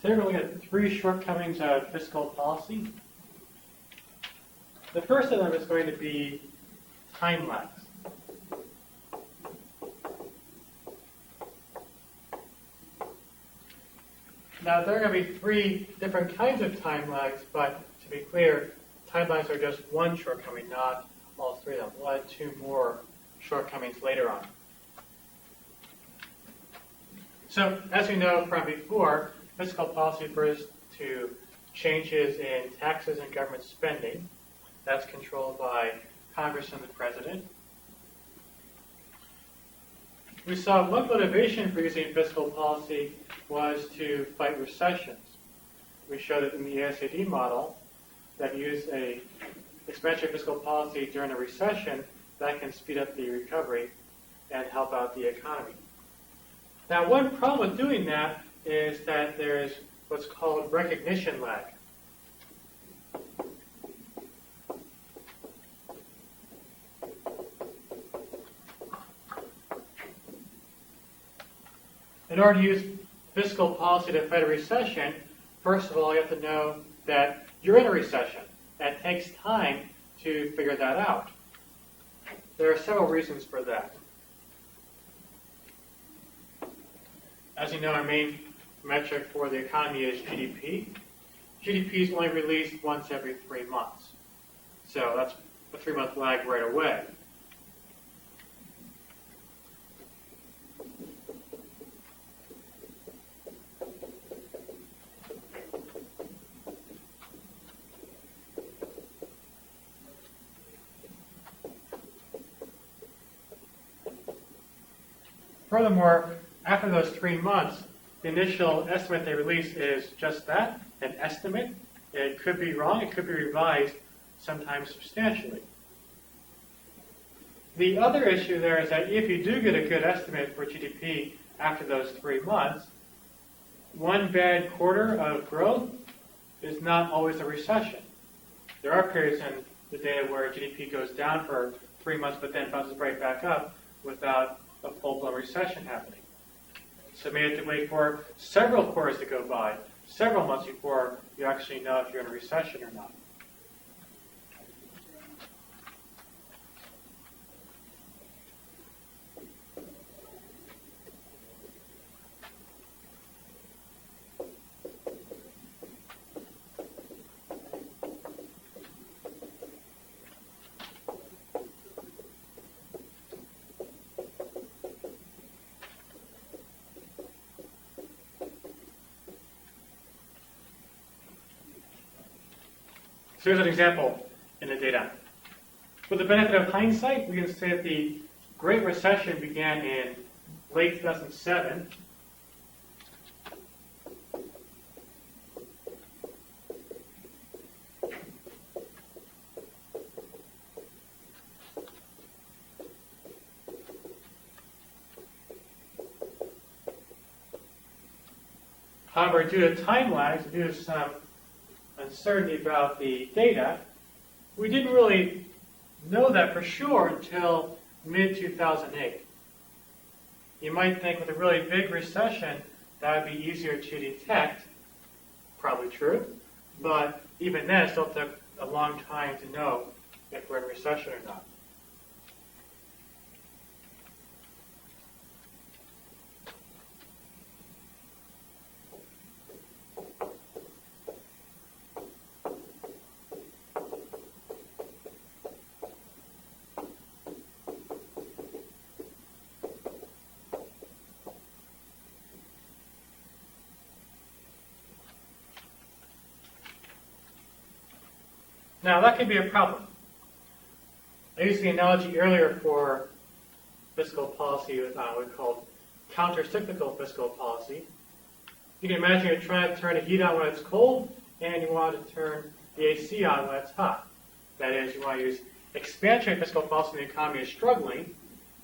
Today we're going to look at 3 shortcomings of fiscal policy. The first of them is going to be time lags. Now there are going to be 3 different kinds of time lags, but to be clear, time lags are just one shortcoming, not all 3 of them. We'll add 2 more shortcomings later on. So as we know from before, fiscal policy refers to changes in taxes and government spending. That's controlled by Congress and the President. We saw one motivation for using fiscal policy was to fight recessions. We showed it in the ASAD model that use a expansionary fiscal policy during a recession that can speed up the recovery and help out the economy. Now, one problem with doing that is that there's what's called recognition lag. In order to use fiscal policy to fight a recession, first of all, you have to know that you're in a recession. And it takes time to figure that out. There are several reasons for that. As you know, our main metric for the economy is GDP. GDP is only released once every 3 months. So that's a 3-month lag right away. Furthermore, after those 3 months, the initial estimate they release is just that, an estimate. It could be wrong, it could be revised, sometimes substantially. The other issue there is that if you do get a good estimate for GDP after those 3 months, one bad quarter of growth is not always a recession. There are periods in the data where GDP goes down for 3 months but then bounces right back up without a full-blown recession happening. So maybe you have to wait for several quarters to go by, several months before you actually know if you're in a recession or not. So here's an example in the data. With the benefit of hindsight, we can say that the Great Recession began in late 2007. However, due to time lags, due to some uncertainty about the data, we didn't really know that for sure until mid-2008. You might think with a really big recession, that would be easier to detect. Probably true. But even then, it still took a long time to know if we're in a recession or not. Now, that could be a problem. I used the analogy earlier for fiscal policy with what we called counter-cyclical fiscal policy. You can imagine you're trying to turn the heat on when it's cold, and you want to turn the AC on when it's hot. That is, you want to use expansionary fiscal policy when the economy is struggling,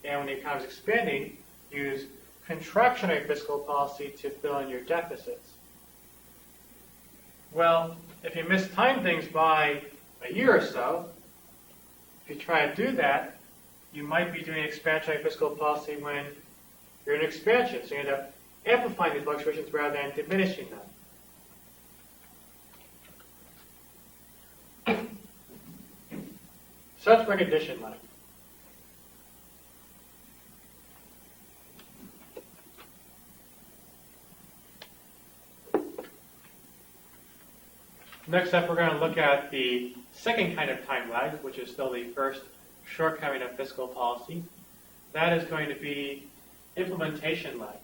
and when the economy is expanding, use contractionary fiscal policy to fill in your deficits. Well, if you mistime things by a year or so, if you try to do that, you might be doing expansionary fiscal policy when you're in expansion. So you end up amplifying these fluctuations rather than diminishing them. So that's recognition like. Next up, we're going to look at the second kind of time lag, which is still the first shortcoming of fiscal policy. That is going to be implementation lag.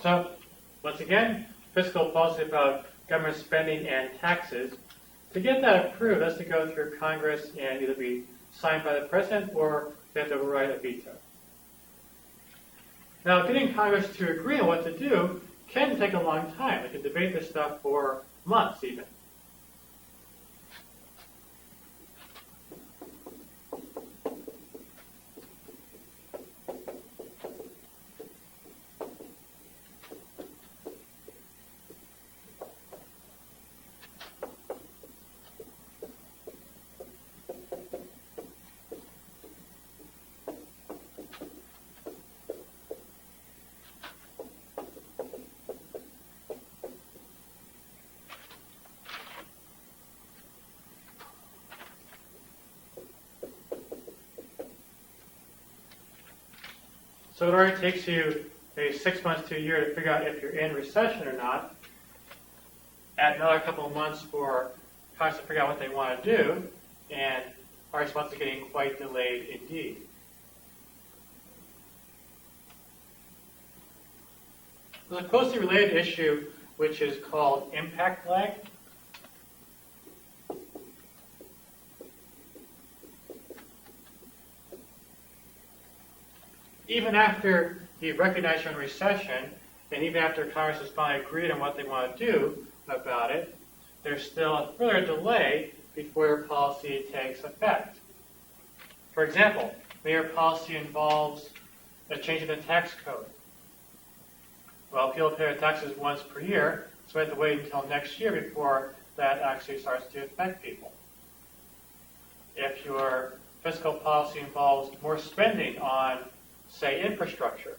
So, once again, fiscal policy about government spending and taxes. To get that approved, it has to go through Congress and either be signed by the President or they have to override a veto. Now, getting Congress to agree on what to do can take a long time. They can debate this stuff for months even. So it already takes you maybe 6 months to a year to figure out if you're in recession or not. Add another couple of months for Congress to figure out what they want to do, and our response is getting quite delayed indeed. There's a closely related issue which is called impact lag. Even after you recognize you're in recession, and even after Congress has finally agreed on what they want to do about it, there's still a further delay before your policy takes effect. For example, maybe your policy involves a change in the tax code. Well, people pay their taxes once per year, so we have to wait until next year before that actually starts to affect people. If your fiscal policy involves more spending on, say, infrastructure,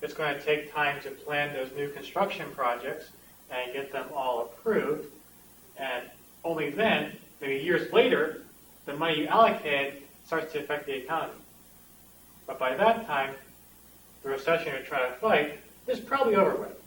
it's going to take time to plan those new construction projects and get them all approved, and only then, maybe years later, the money you allocated starts to affect the economy. But by that time, the recession you're trying to fight is probably over with.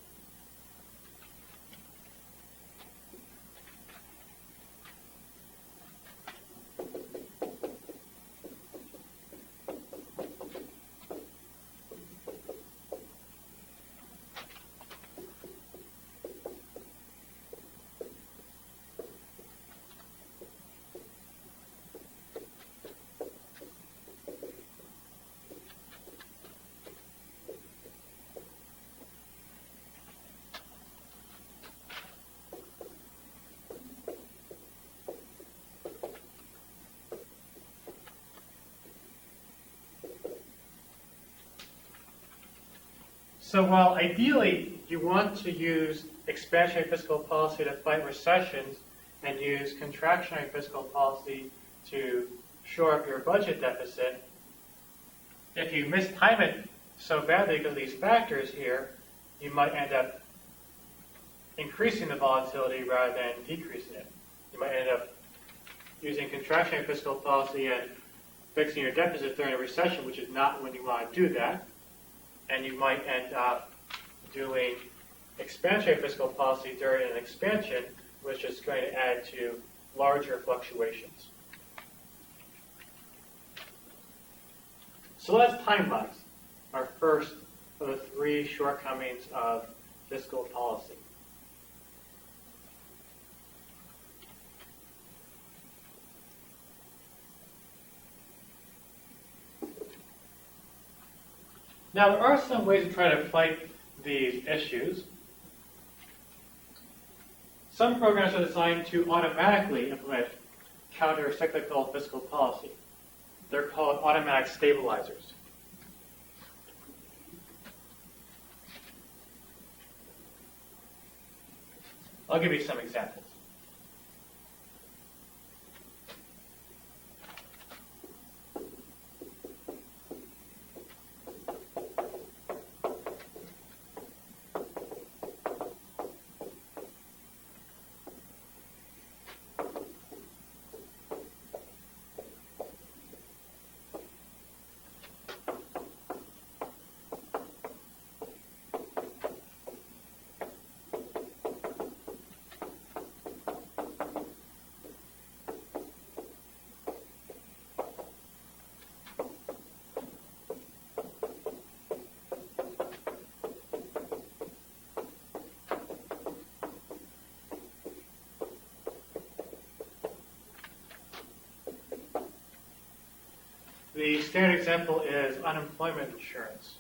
So while ideally you want to use expansionary fiscal policy to fight recessions and use contractionary fiscal policy to shore up your budget deficit, if you mistime it so badly because of these factors here, you might end up increasing the volatility rather than decreasing it. You might end up using contractionary fiscal policy and fixing your deficit during a recession, which is not when you want to do that. And you might end up doing expansionary fiscal policy during an expansion, which is going to add to larger fluctuations. So that's time lags, our first of the three shortcomings of fiscal policy. Now, there are some ways to try to fight these issues. Some programs are designed to automatically implement counter-cyclical fiscal policy. They're called automatic stabilizers. I'll give you some examples. The standard example is unemployment insurance.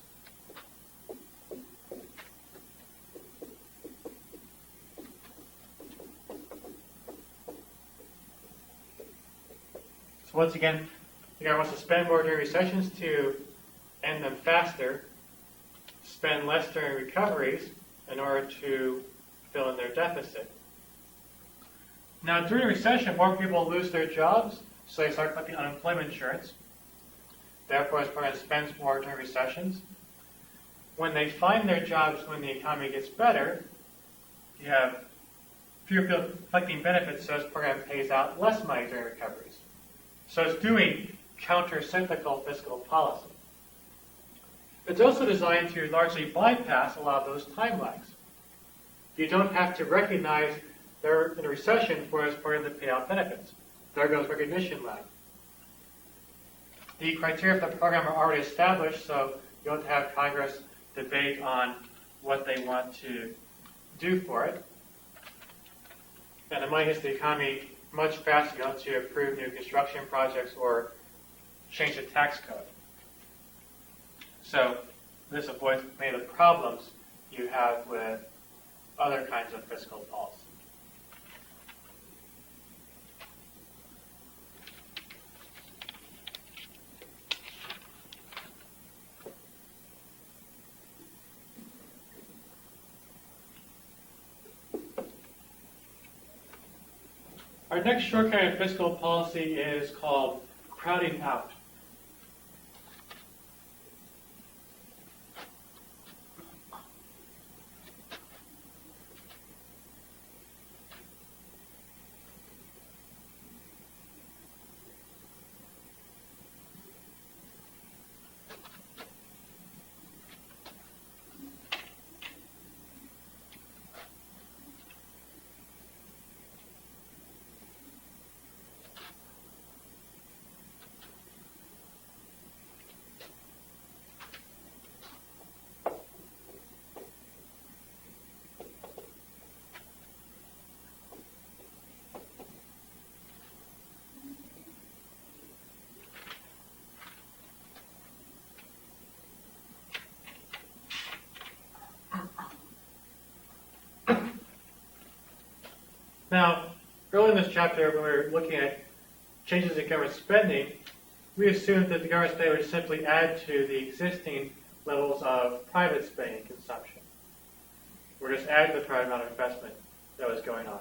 So once again, the government wants to spend more during recessions to end them faster, spend less during recoveries in order to fill in their deficit. Now, during a recession, more people lose their jobs, so they start collecting unemployment insurance. Therefore, this program spends more during recessions. When they find their jobs when the economy gets better, you have fewer people collecting benefits, so this program pays out less money during recoveries. So it's doing counter-cyclical fiscal policy. It's also designed to largely bypass a lot of those time lags. You don't have to recognize they're in a recession for this program to pay out benefits. There goes recognition lag. The criteria for the program are already established, so you don't have Congress debate on what they want to do for it. And the money hits the economy much faster. You don't have to approve new construction projects or change the tax code. So this avoids many of the problems you have with other kinds of fiscal policy. Our next shortcoming of fiscal policy is called crowding out. Now, early in this chapter, when we were looking at changes in government spending, we assumed that the government spending would simply add to the existing levels of private spending and consumption. We're just adding to the private amount of investment that was going on.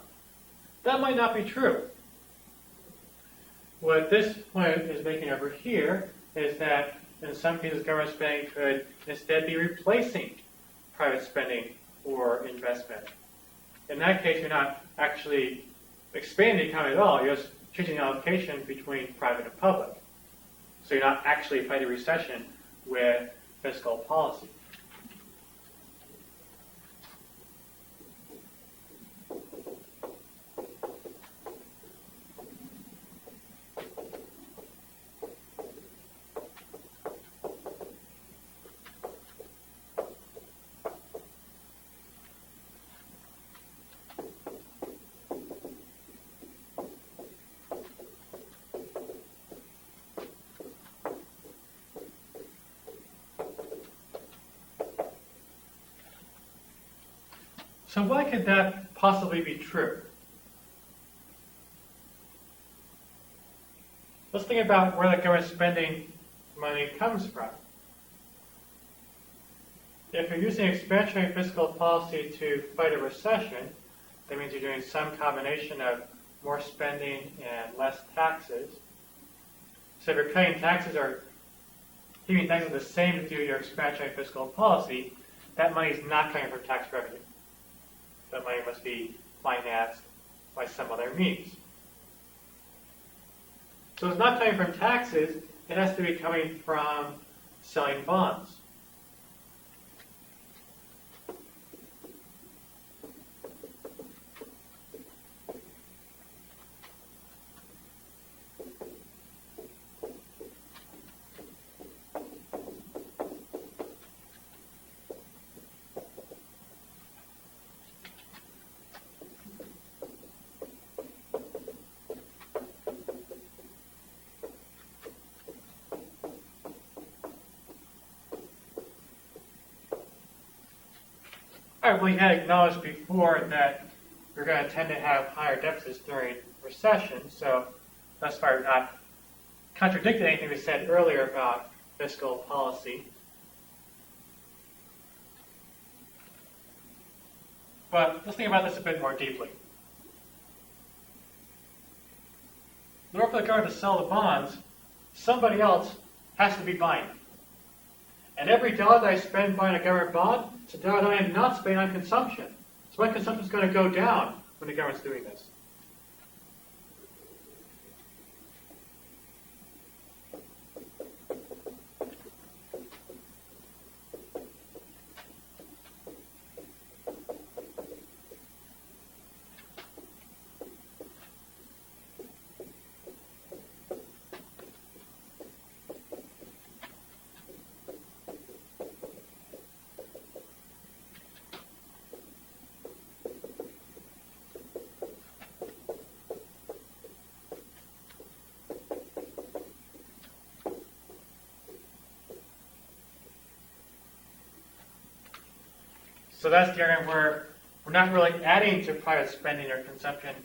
That might not be true. What this point is making over here is that in some cases government spending could instead be replacing private spending or investment. In that case, you're not actually expanding the economy at all. You're just changing the allocation between private and public. So you're not actually fighting recession with fiscal policy. So why could that possibly be true? Let's think about where the government spending money comes from. If you're using expansionary fiscal policy to fight a recession, that means you're doing some combination of more spending and less taxes. So if you're cutting taxes or keeping taxes the same to do your expansionary fiscal policy, that money is not coming from tax revenue. That money must be financed by some other means. So it's not coming from taxes, it has to be coming from selling bonds. All right, well, you had acknowledged before that we're going to tend to have higher deficits during recession, so thus far we've not contradicted anything we said earlier about fiscal policy. But let's think about this a bit more deeply. In order for the government to sell the bonds, somebody else has to be buying them. And every dollar that I spend buying a government bond, it's a dollar that I am not spending on consumption. So my consumption is going to go down when the government's doing this. So that's the area where we're not really adding to private spending or consumption.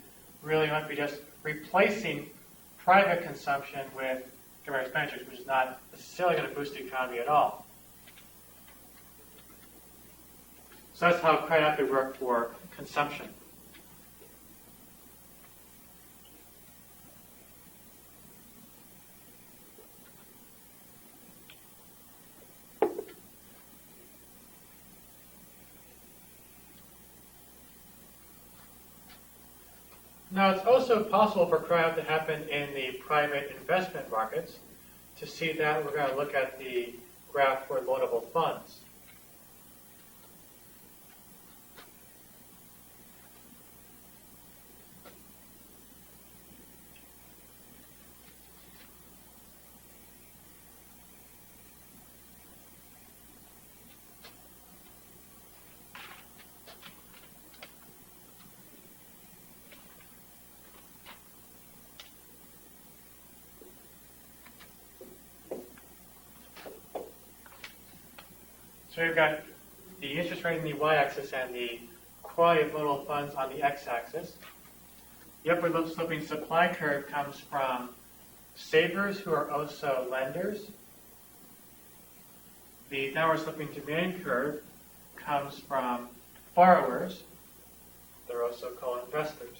Really might be just replacing private consumption with government expenditures, which is not necessarily going to boost the economy at all. So that's how credit could work for consumption. Now, it's also possible for crowd to happen in the private investment markets. To see that, we're going to look at the graph for loanable funds. So we've got the interest rate on the y-axis and the quality of loanable funds on the x-axis. The upward sloping supply curve comes from savers who are also lenders. The downward sloping demand curve comes from borrowers. They're also called investors.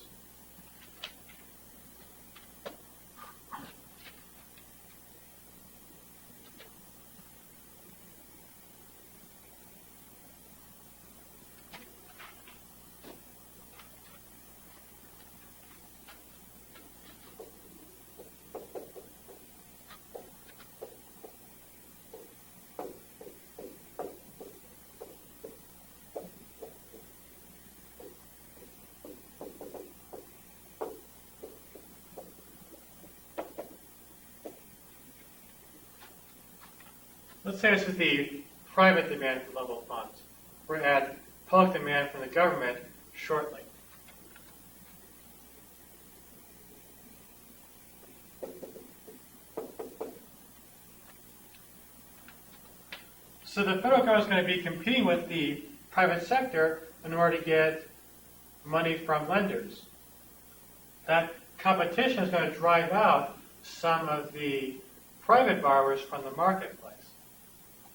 Let's say this is the private demand for loanable funds. We're going to add public demand from the government shortly. So the federal government is going to be competing with the private sector in order to get money from lenders. That competition is going to drive out some of the private borrowers from the marketplace.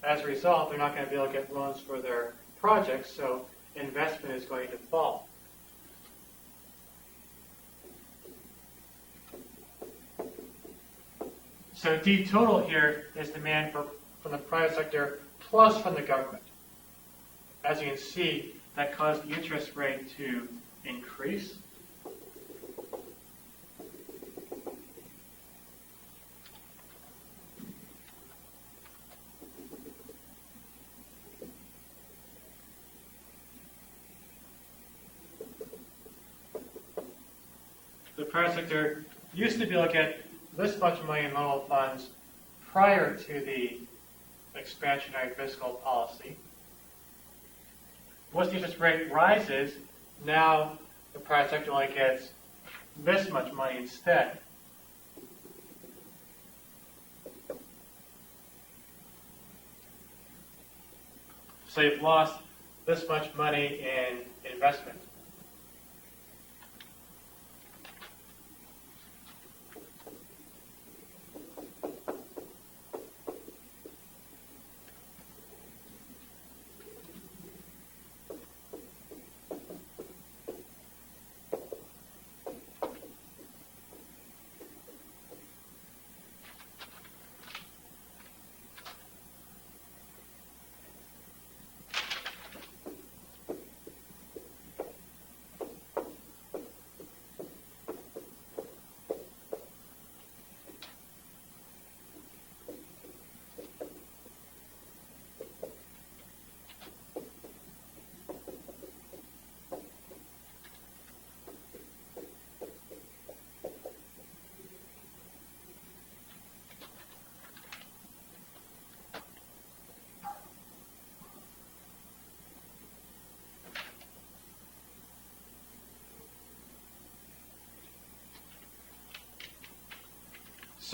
As a result, they're not going to be able to get loans for their projects, so investment is going to fall. So D total here is demand from the private sector plus from the government. As you can see, that caused the interest rate to increase. The private sector used to be able to get this much money in loanable funds prior to the expansionary fiscal policy. Once the interest rate rises, now the private sector only gets this much money instead. So you've lost this much money in investment.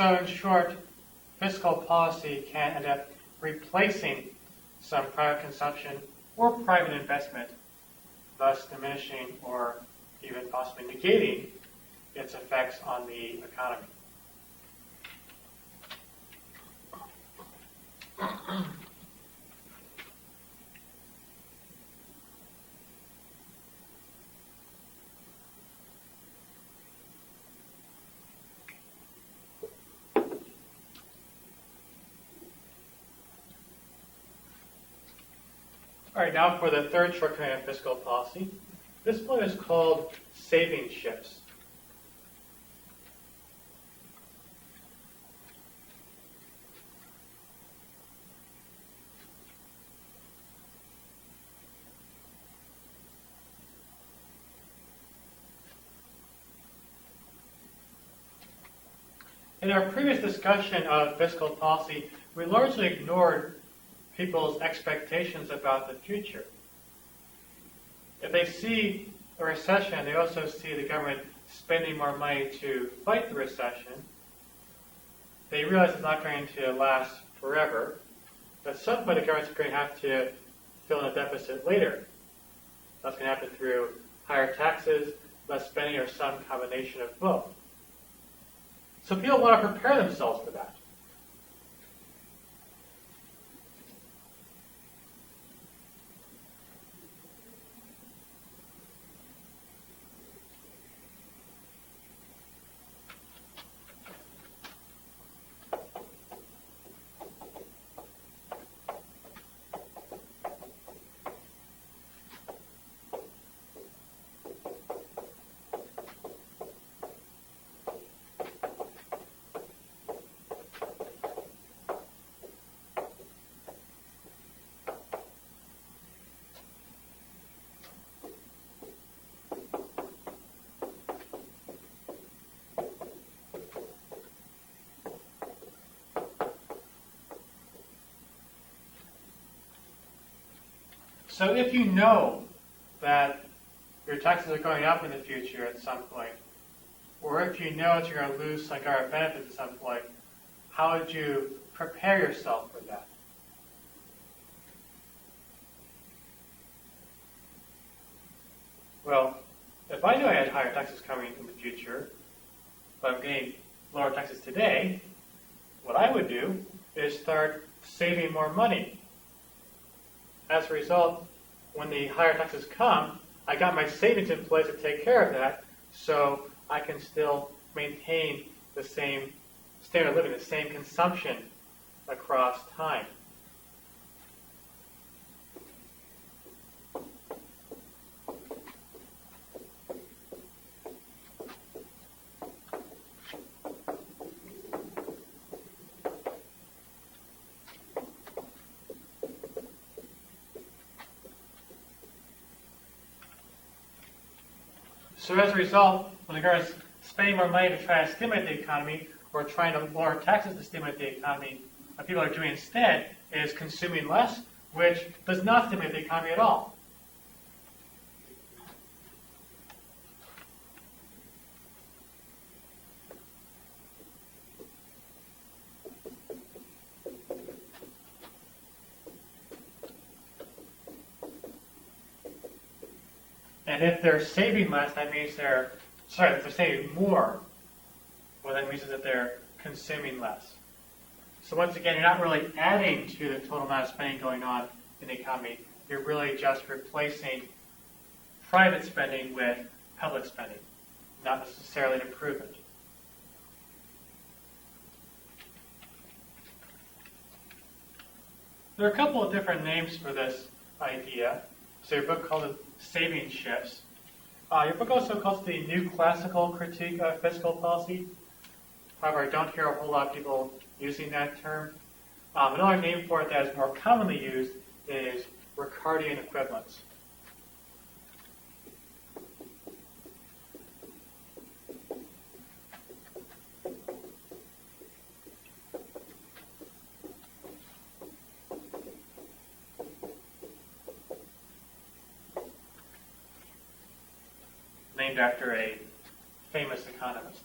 So in short, fiscal policy can end up replacing some private consumption or private investment, thus diminishing or even possibly negating its effects on the economy. All right, now for the third shortcoming of fiscal policy. This one is called saving shifts. In our previous discussion of fiscal policy, we largely ignored people's expectations about the future. If they see a recession, they also see the government spending more money to fight the recession. They realize it's not going to last forever. At some point, the government's going to have to fill in a deficit later. That's going to happen through higher taxes, less spending, or some combination of both. So people want to prepare themselves for that. So if you know that your taxes are going up in the future at some point, or if you know that you're going to lose some government benefits at some point, how would you prepare yourself for that? Well, if I knew I had higher taxes coming in the future, but I'm getting lower taxes today, what I would do is start saving more money. As a result, when the higher taxes come, I got my savings in place to take care of that, so I can still maintain the same standard of living, the same consumption across time. So as a result, when the government's spending more money to try to stimulate the economy, or trying to lower taxes to stimulate the economy, what people are doing instead is consuming less, which does not stimulate the economy at all. And if they're saving less, that means if they're saving more, well, that means that they're consuming less. So once again, you're not really adding to the total amount of spending going on in the economy. You're really just replacing private spending with public spending, not necessarily an improvement. There are a couple of different names for this idea. So your book called it Saving Shifts. Your book also calls it the New Classical Critique of Fiscal Policy. However, I don't hear a whole lot of people using that term. Another name for it that is more commonly used is Ricardian equivalence. Named after a famous economist.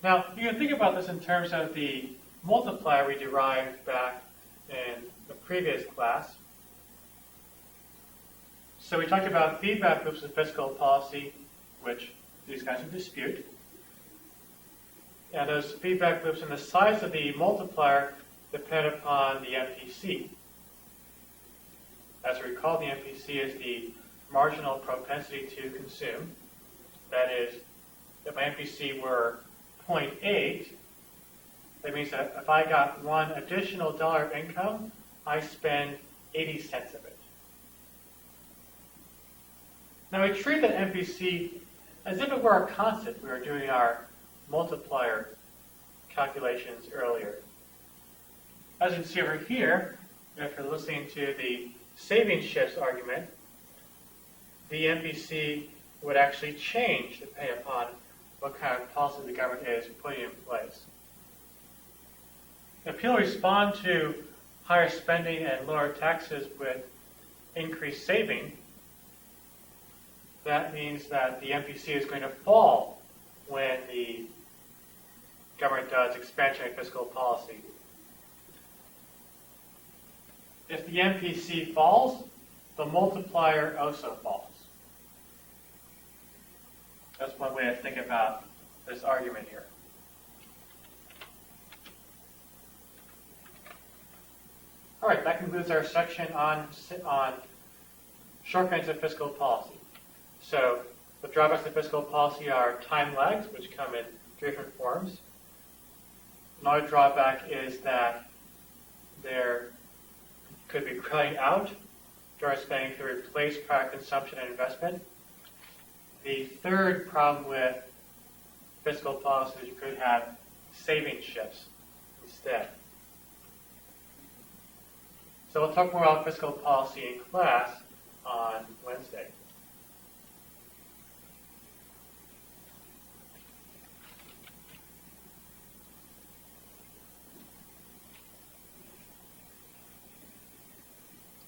Now, you can think about this in terms of the multiplier we derived back in the previous class. So we talked about feedback loops in fiscal policy, which these guys would dispute. And those feedback loops and the size of the multiplier depend upon the MPC. As we recall, the MPC is the marginal propensity to consume. That is, if my MPC were 0.8, that means that if I got one additional dollar of income, I spend 80 cents of it. Now we treat that MPC as if it were a constant. We were doing our multiplier calculations earlier. As you can see over here, if you're listening to the savings shifts argument, the MPC would actually change depending upon what kind of policy the government is putting in place. If people respond to higher spending and lower taxes with increased saving, that means that the MPC is going to fall when the government does expansionary fiscal policy. If the MPC falls, the multiplier also falls. That's one way to think about this argument here. All right, that concludes our section on shortcomings of fiscal policy. So the drawbacks of fiscal policy are time lags, which come in three different forms. Another drawback is that there could be cutting out during spending to replace prior consumption and investment. The third problem with fiscal policy is you could have saving shifts instead. So we'll talk more about fiscal policy in class on Wednesday.